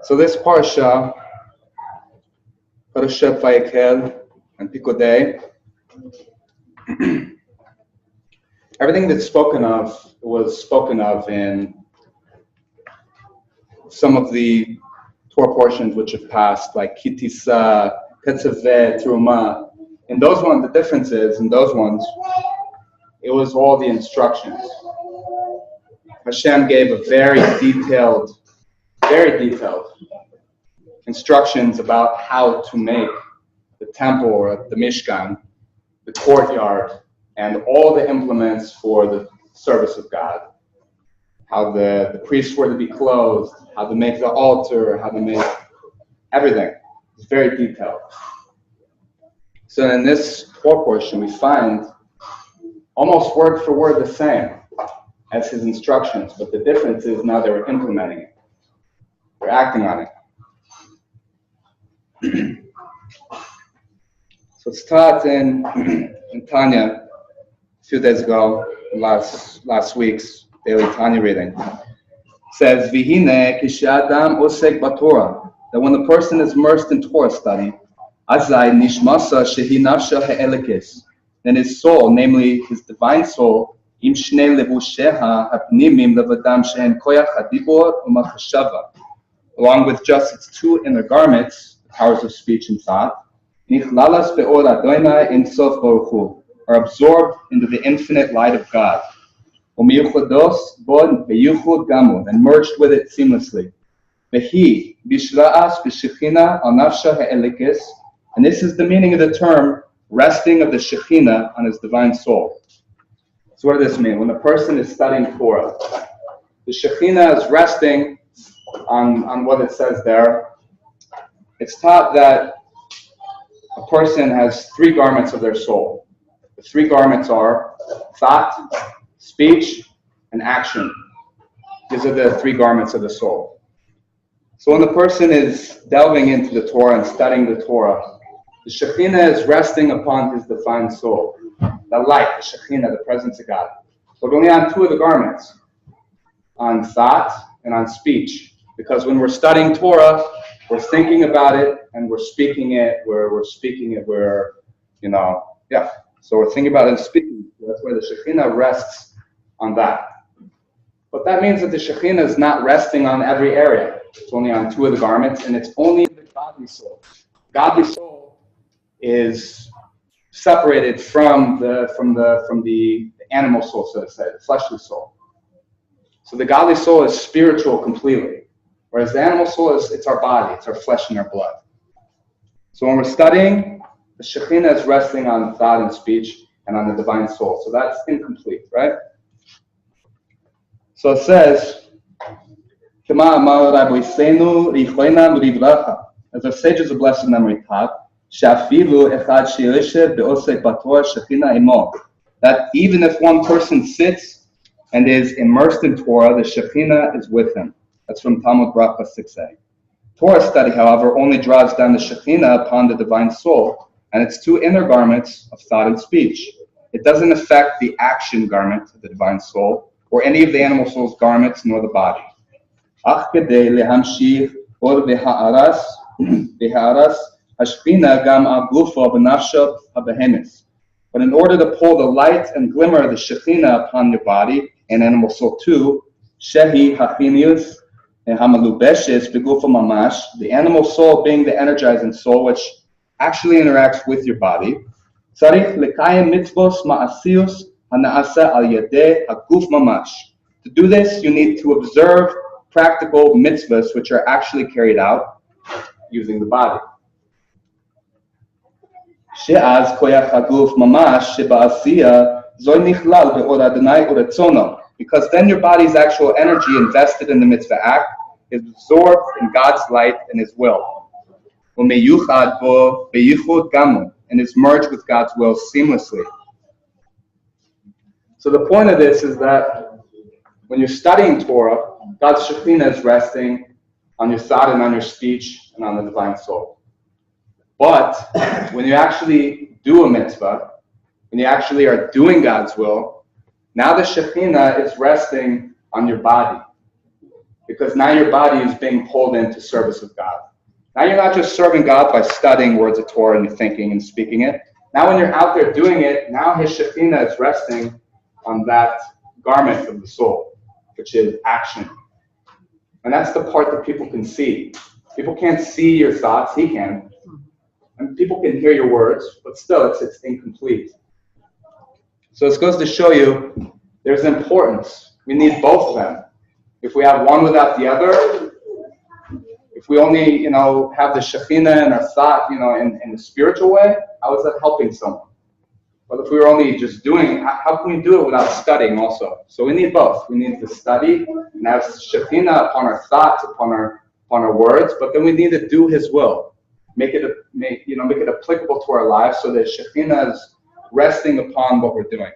So this Parsha Vayakhel and Pikodei, everything that's spoken of was spoken of in some of the Torah portions which have passed, like Kitisa, Tetzaveh, Terumah. In those ones, the difference is, in those ones, it was all the instructions. Hashem gave a very detailed instructions about how to make the temple or the Mishkan, the courtyard, and all the implements for the service of God. How the priests were to be clothed, how to make the altar, how to make everything. It's very detailed. So in this Torah portion, we find almost word for word the same as his instructions, but the difference is now they're implementing it. They're acting on it. So it's taught in Tanya a few days ago, last week's daily Tanya reading. It says, Vihine kishadam osek batorah, that when the person is immersed in Torah study, azai nishmasa shehi nafsha he'elikis, then his soul, namely his divine soul, im shnei levusheha hapnimim levadam she'en koyach hadibor u'machashava, along with just its two inner garments, the powers of speech and thought, nichlalas be'or Adonai in sof baruch hu, are absorbed into the infinite light of God, umiyuchados bod beyuchud gamu, and merged with it seamlessly. Vehi bishra'as b'shechina al nafsha he'elikis, and this is the meaning of the term resting of the Shekhinah on his divine soul. So what does this mean? When a person is studying Torah, the Shekhinah is resting on what it says there. It's taught that a person has three garments of their soul. The three garments are thought, speech, and action. These are the three garments of the soul. So when the person is delving into the Torah and studying the Torah, the Shekhinah is resting upon his divine soul. The light, the Shekhinah, the presence of God. But only on two of the garments, on thought and on speech. Because when we're studying Torah, we're thinking about it and we're speaking it, So we're thinking about it and speaking. That's where the Shekhinah rests on that. But that means that the Shekhinah is not resting on every area. It's only on two of the garments, and it's only the godly soul. Godly soul is separated from the animal soul, so to say, the fleshly soul. So the godly soul is spiritual completely, whereas the animal soul it's our body, it's our flesh and our blood. So when we're studying, the Shekhinah is resting on thought and speech and on the divine soul. So that's incomplete, right? So it says, as our sages of blessed memory taught, that even if one person sits and is immersed in Torah, the Shekhinah is with him. That's from Talmud Bracha 6a. Torah study, however, only draws down the Shekhinah upon the divine soul and its two inner garments of thought and speech. It doesn't affect the action garment of the divine soul or any of the animal soul's garments nor the body. But in order to pull the light and glimmer of the Shekhinah upon your body and animal soul too, shehi hachinius and hamalubeshes begufa mamash, the animal soul being the energizing soul which actually interacts with your body, tzarich lekayim mitzvos ma'asius hanaasa al yadeh haguf mamash. To do this, you need to observe practical mitzvahs which are actually carried out using the body. She'az koyach haguf mamash sheba'asiya zoy nichlal be'or Adonai uretzono. Because then your body's actual energy invested in the mitzvah act is absorbed in God's light and His will. Umeyuchad bo beyichud gamu, and is merged with God's will seamlessly. So the point of this is that when you're studying Torah, God's Shekhinah is resting on your thought and on your speech and on the divine soul. But when you actually do a mitzvah, when you actually are doing God's will, now the Shekhinah is resting on your body. because now your body is being pulled into service of God. Now you're not just serving God by studying words of Torah and thinking and speaking it. Now when you're out there doing it, now his Shekhinah is resting on that garment of the soul, which is action. And that's the part that people can see. People can't see your thoughts, he can. And people can hear your words, but still it's incomplete. So this goes to show you there's importance. We need both of them. If we have one without the other, if we only, have the Shekhinah in our thought, in a spiritual way, how is that helping someone? But if we were only just doing, how can we do it without studying also? So we need both. We need to study and have Shekhinah upon our thoughts, upon our words, but then we need to do his will. Make it applicable to our lives so that Shekhinah is resting upon what we're doing.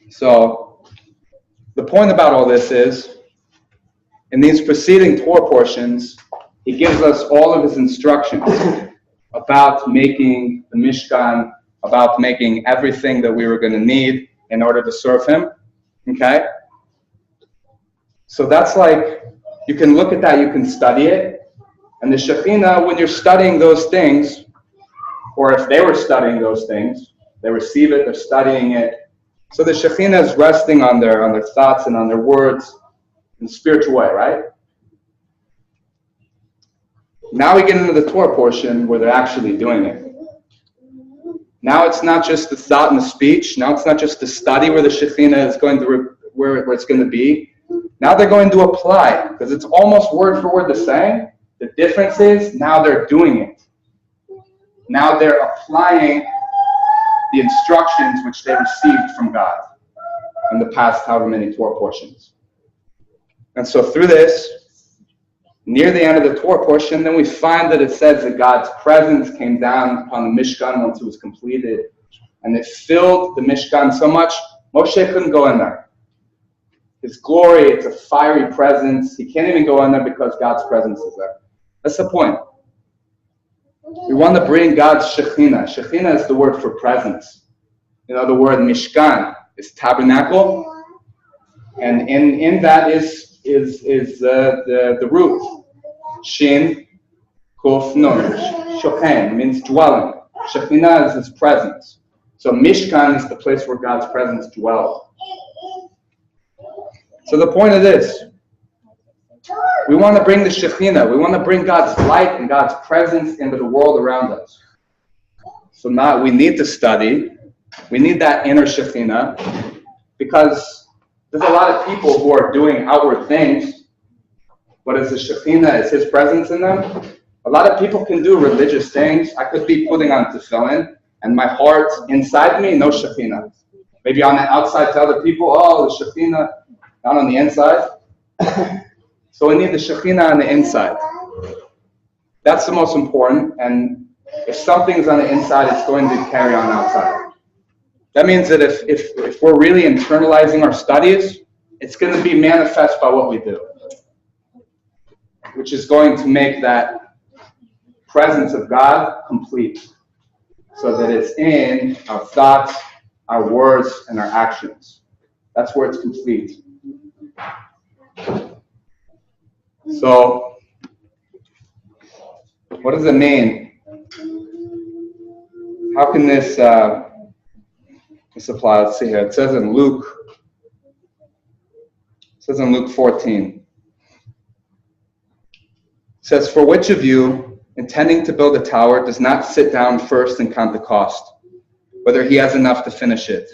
So the point about all this is, in these preceding Torah portions, he gives us all of his instructions about making the Mishkan, about making everything that we were going to need in order to serve him. Okay? So that's like, you can look at that, you can study it. And the Shekhinah, when you're studying those things, or if they were studying those things, they receive it, they're studying it. So the Shekhinah is resting on their thoughts and on their words in a spiritual way, right? Now we get into the Torah portion where they're actually doing it. Now it's not just the thought and the speech. Now it's not just the study where the Shekhinah is going to, where it's going to be. Now they're going to apply, because it's almost word for word the same. The difference is now they're doing it. Now they're applying the instructions which they received from God in the past however many Torah portions. And so through this, near the end of the Torah portion, then we find that it says that God's presence came down upon the Mishkan once it was completed. And it filled the Mishkan so much, Moshe couldn't go in there. His glory, it's a fiery presence. He can't even go in there because God's presence is there. That's the point. We want to bring God's Shekhinah. Shekhinah is the word for presence. The word Mishkan is tabernacle. And in that is the root. Shin, Kuf, Nun. Shochen means dwelling. Shekhinah is his presence. So Mishkan is the place where God's presence dwells. So the point of this, we want to bring the Shekhinah. We want to bring God's light and God's presence into the world around us. So now we need to study. We need that inner Shekhinah, because there's a lot of people who are doing outward things, but is the Shekhinah, is his presence in them? A lot of people can do religious things. I could be putting on tefillin, and my heart inside me, no Shekhinah. Maybe on the outside to other people, the Shekhinah, not on the inside. So we need the Shekhinah on the inside. That's the most important. And if something's on the inside, it's going to carry on outside. That means that if we're really internalizing our studies, it's going to be manifest by what we do, which is going to make that presence of God complete, so that it's in our thoughts, our words, and our actions. That's where it's complete. So, what does it mean? How can this apply? Let's see here. It says in Luke 14. It says, "For which of you, intending to build a tower, does not sit down first and count the cost, whether he has enough to finish it?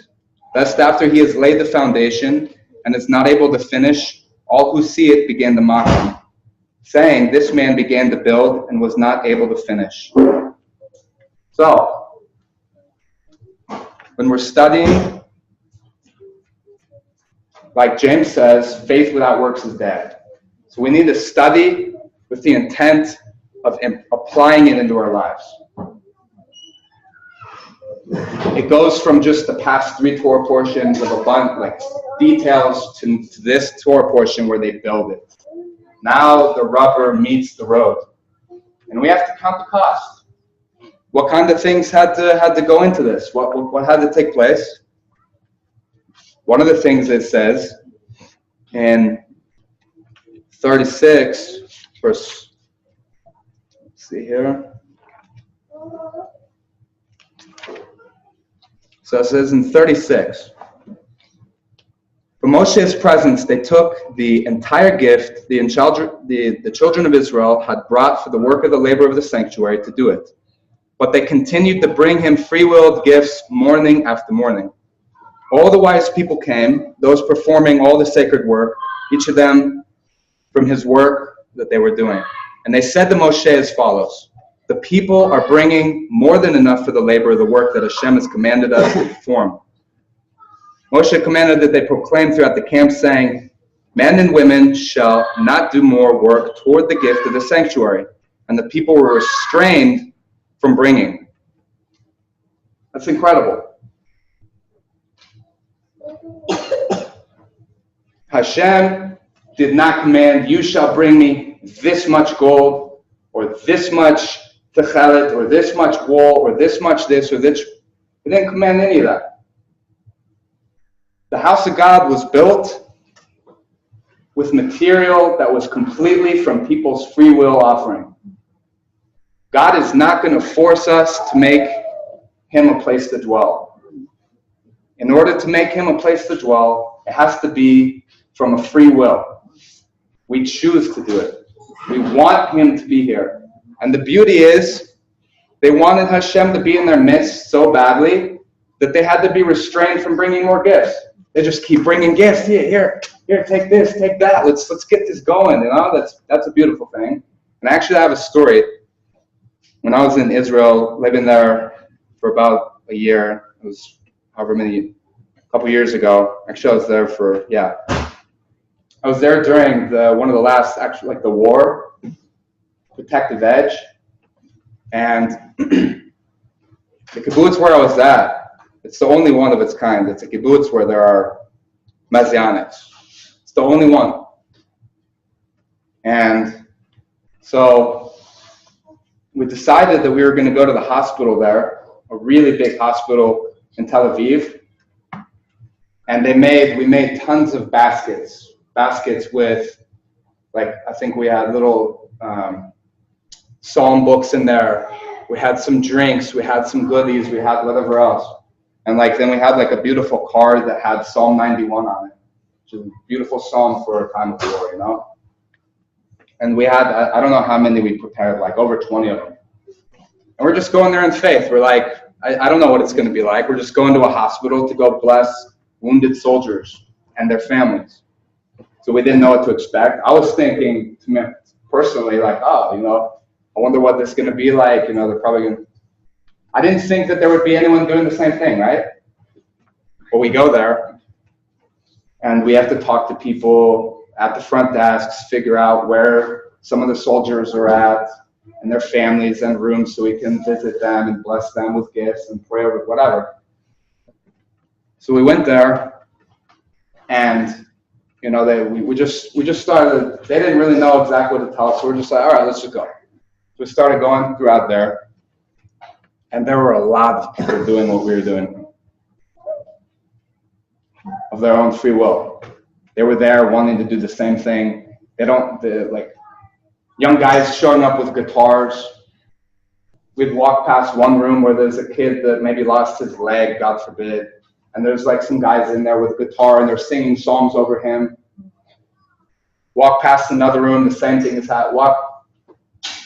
Lest after he has laid the foundation and is not able to finish, all who see it begin to mock him, saying, 'This man began to build and was not able to finish.'" So, when we're studying, like James says, faith without works is dead. So we need to study with the intent of applying it into our lives. It goes from just the past 3 Torah portions of a bunch, like details, to this Torah portion where they build it. Now the rubber meets the road, and we have to count the cost. What kind of things had to go into this? What had to take place? One of the things it says in 36, verse, let's see here. So it says in 36, from Moshe's presence, they took the entire gift the children of Israel had brought for the work of the labor of the sanctuary to do it. But they continued to bring him free-willed gifts morning after morning. All the wise people came, those performing all the sacred work, each of them from his work that they were doing. And they said to Moshe as follows, the people are bringing more than enough for the labor of the work that Hashem has commanded us to perform. Moshe commanded that they proclaim throughout the camp, saying, men and women shall not do more work toward the gift of the sanctuary. And the people were restrained from bringing. That's incredible. Hashem did not command, you shall bring me this much gold, or this much techelet, or this much wool, or this much this, or this. He didn't command any of that. The house of God was built with material that was completely from people's free will offering. God is not going to force us to make him a place to dwell. In order to make him a place to dwell, it has to be from a free will. We choose to do it. We want him to be here. And the beauty is, they wanted Hashem to be in their midst so badly that they had to be restrained from bringing more gifts. They just keep bringing gifts. Here, take this, take that. Let's get this going. You know, that's a beautiful thing. And actually, I have a story. When I was in Israel, living there for about a year, it was a couple years ago. Actually, I was there I was there during one of the last, actually, like the war, Protective Edge. And the kibbutz where I was at, it's the only one of its kind. It's a kibbutz where there are Messianics. It's the only one. And so we decided that we were going to go to the hospital there, a really big hospital in Tel Aviv. And we made tons of baskets with, like, I think we had little psalm books in there. We had some drinks, we had some goodies, we had whatever else. And then we had a beautiful card that had Psalm 91 on it, which is a beautiful psalm for a time of war, you know? And we had, I don't know how many we prepared, over 20 of them. And we're just going there in faith. We're like, I don't know what it's going to be like. We're just going to a hospital to go bless wounded soldiers and their families. So we didn't know what to expect. I was thinking, personally, I wonder what this is going to be like. They're probably going to... I didn't think that there would be anyone doing the same thing, right? But we go there, and we have to talk to people at the front desks, figure out where some of the soldiers are at, and their families and rooms, so we can visit them and bless them with gifts and pray over whatever. So we went there, and we just started. They didn't really know exactly what to tell us, so we're just like, all right, let's just go. So we started going throughout there. And there were a lot of people doing what we were doing of their own free will. They were there wanting to do the same thing. Young guys showing up with guitars. We'd walk past one room where there's a kid that maybe lost his leg, God forbid. And there's some guys in there with a guitar and they're singing psalms over him. Walk past another room, the same thing is happening.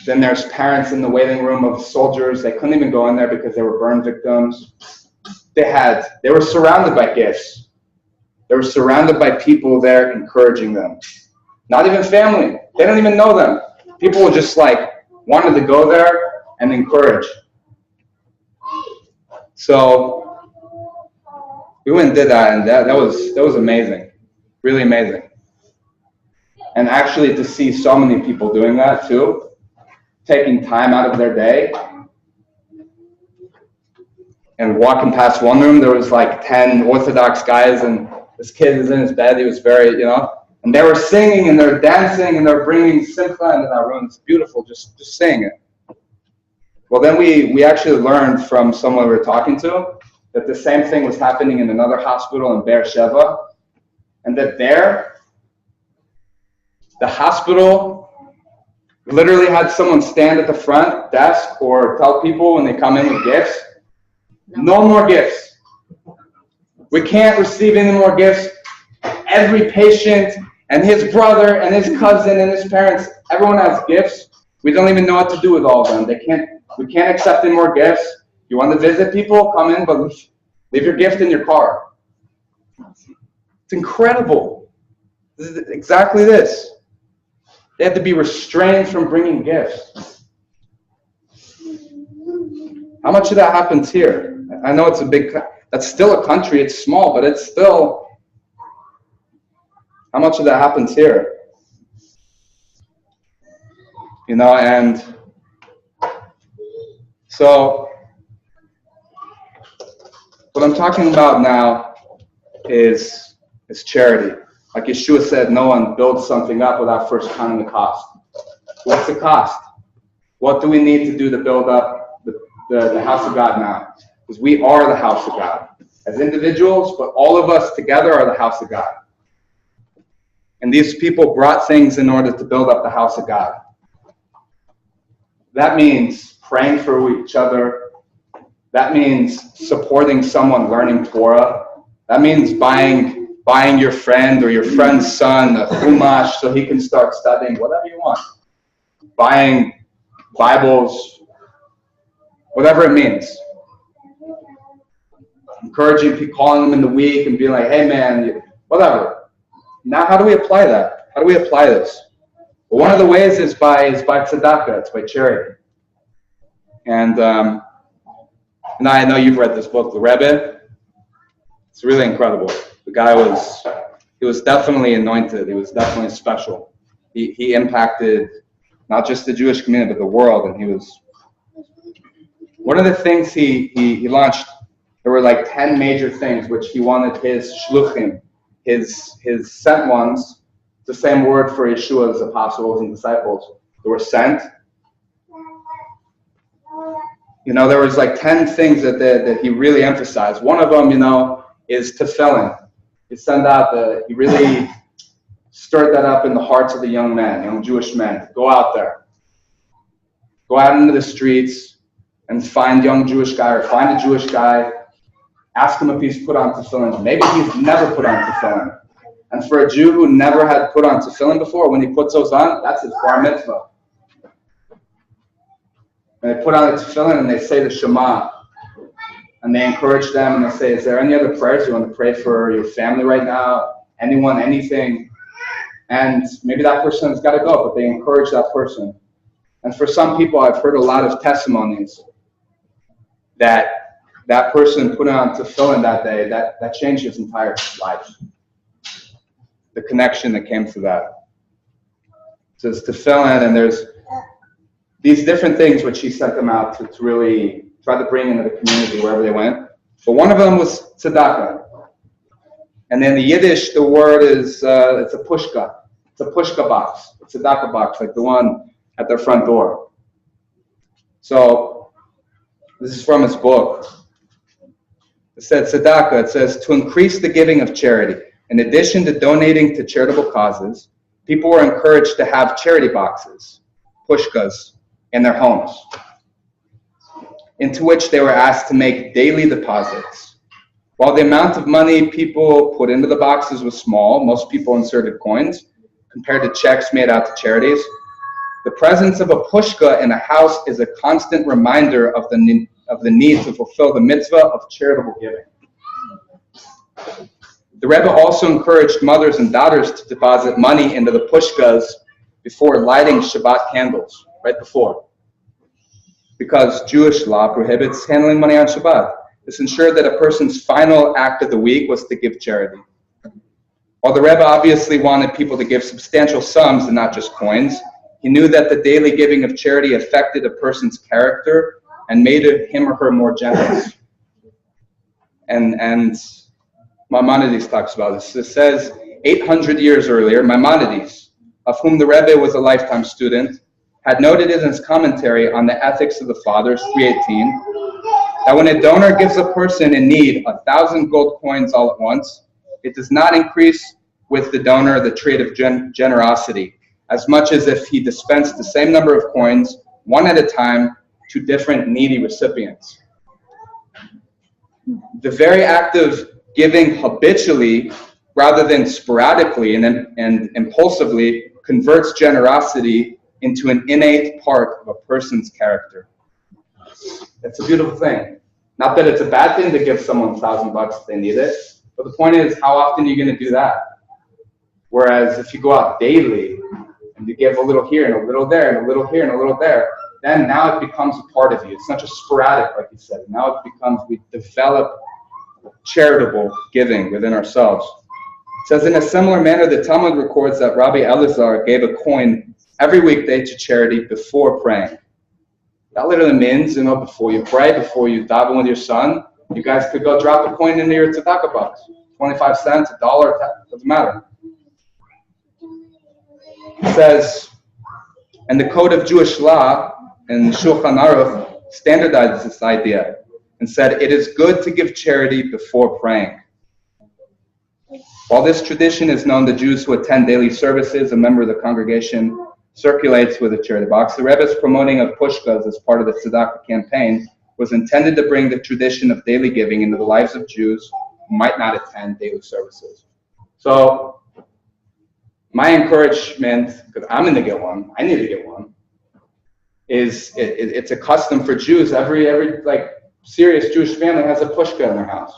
Then there's parents in the waiting room of soldiers. They couldn't even go in there because they were burn victims. They were surrounded by gifts. They were surrounded by people there encouraging them. Not even family. They don't even know them. People were just wanted to go there and encourage. So we went and did that, and that was amazing. Really amazing. And actually to see so many people doing that too, taking time out of their day and walking past one room, there was 10 Orthodox guys, and this kid was in his bed. He was very, and they were singing and they're dancing and they're bringing simcha into that room. It's beautiful, just sing it. Well, then we actually learned from someone we were talking to that the same thing was happening in another hospital in Be'er Sheva, and that there, The hospital literally had someone stand at the front desk or tell people when they come in with gifts, no more gifts. We can't receive any more gifts. Every patient and his brother and his cousin and his parents, everyone has gifts. We don't even know what to do with all of them. We can't accept any more gifts. You want to visit people? Come in, but leave your gift in your car. It's incredible. This is exactly this. They had to be restrained from bringing gifts. How much of that happens here? I know it's that's still a country. It's small, but it's still, how much of that happens here? You know, and so what I'm talking about now is charity. Like Yeshua said, no one builds something up without first counting the cost. What's the cost? What do we need to do to build up the house of God now? Because we are the house of God. As individuals, but all of us together are the house of God. And these people brought things in order to build up the house of God. That means praying for each other. That means supporting someone learning Torah. That means buying your friend or your friend's son a chumash so he can start studying, whatever you want. Buying Bibles, whatever it means. Encouraging people, calling them in the week and being like, hey man, whatever. Now how do we apply that? How do we apply this? Well, one of the ways is by tzedakah, it's by charity. And I know you've read this book, The Rebbe. It's really incredible. The guy was definitely anointed. He was definitely special. He impacted not just the Jewish community, but the world. And he was, one of the things he launched, there were like 10 major things which he wanted his shluchim, his sent ones, the same word for Yeshua's apostles and disciples, that were sent. You know, there was like 10 things that he really emphasized. One of them, you know, is tefillin. He really stirred that up in the hearts of the young men, young Jewish men. Go out there. Go out into the streets and find young Jewish guy or find a Jewish guy. Ask him if he's put on tefillin. Maybe he's never put on tefillin. And for a Jew who never had put on tefillin before, when he puts those on, that's his bar mitzvah. And they put on the tefillin and they say the Shema. And they encourage them and they say, is there any other prayers you want to pray for your family right now? Anyone, anything? And maybe that person's got to go, but they encourage that person. And for some people, I've heard a lot of testimonies that person put on tefillin that day, that changed his entire life. The connection that came through that. So it's tefillin, and there's these different things which he sent them out to really try to bring into the community wherever they went. But one of them was tzedakah. And in the Yiddish, the word is, it's a pushka. It's a pushka box. A tzedakah box, like the one at their front door. So, this is from his book. It said tzedakah, it says, to increase the giving of charity. In addition to donating to charitable causes, people were encouraged to have charity boxes, pushkas, in their homes, into which they were asked to make daily deposits. While the amount of money people put into the boxes was small, most people inserted coins, compared to checks made out to charities. The presence of a pushka in a house is a constant reminder of the need to fulfill the mitzvah of charitable giving. The Rebbe also encouraged mothers and daughters to deposit money into the pushkas before lighting Shabbat candles, right before. Because Jewish law prohibits handling money on Shabbat. This ensured that a person's final act of the week was to give charity. While the Rebbe obviously wanted people to give substantial sums and not just coins, he knew that the daily giving of charity affected a person's character and made him or her more generous. And Maimonides talks about this. It says, 800 years earlier, Maimonides, of whom the Rebbe was a lifetime student, had noted in his commentary on the Ethics of the Fathers, 318, that when a donor gives a person in need 1,000 gold coins all at once, it does not increase with the donor the trait of generosity, as much as if he dispensed the same number of coins, one at a time, to different needy recipients. The very act of giving habitually rather than sporadically and impulsively converts generosity into an innate part of a person's character. It's a beautiful thing. Not that it's a bad thing to give someone $1,000 if they need it, but the point is, how often are you going to do that? Whereas if you go out daily and you give a little here and a little there and a little here and a little there, then now it becomes a part of you. It's not just sporadic, like you said. Now it becomes, we develop charitable giving within ourselves. It says, in a similar manner, the Talmud records that Rabbi Elazar gave a coin every weekday to charity before praying. That literally means, before you pray, before you daven with your son, you guys could go drop a coin into your tzedakah box. 25 cents, $1, doesn't matter. It says, and the code of Jewish law and Shulchan Aruch standardizes this idea and said it is good to give charity before praying. While this tradition is known to Jews who attend daily services, a member of the congregation circulates with a charity box. The Rebbe's promoting of pushkas as part of the tzedakah campaign was intended to bring the tradition of daily giving into the lives of Jews who might not attend daily services. So my encouragement, because I'm going to get one, I need to get one, is it's a custom for Jews. Every like serious Jewish family has a pushka in their house.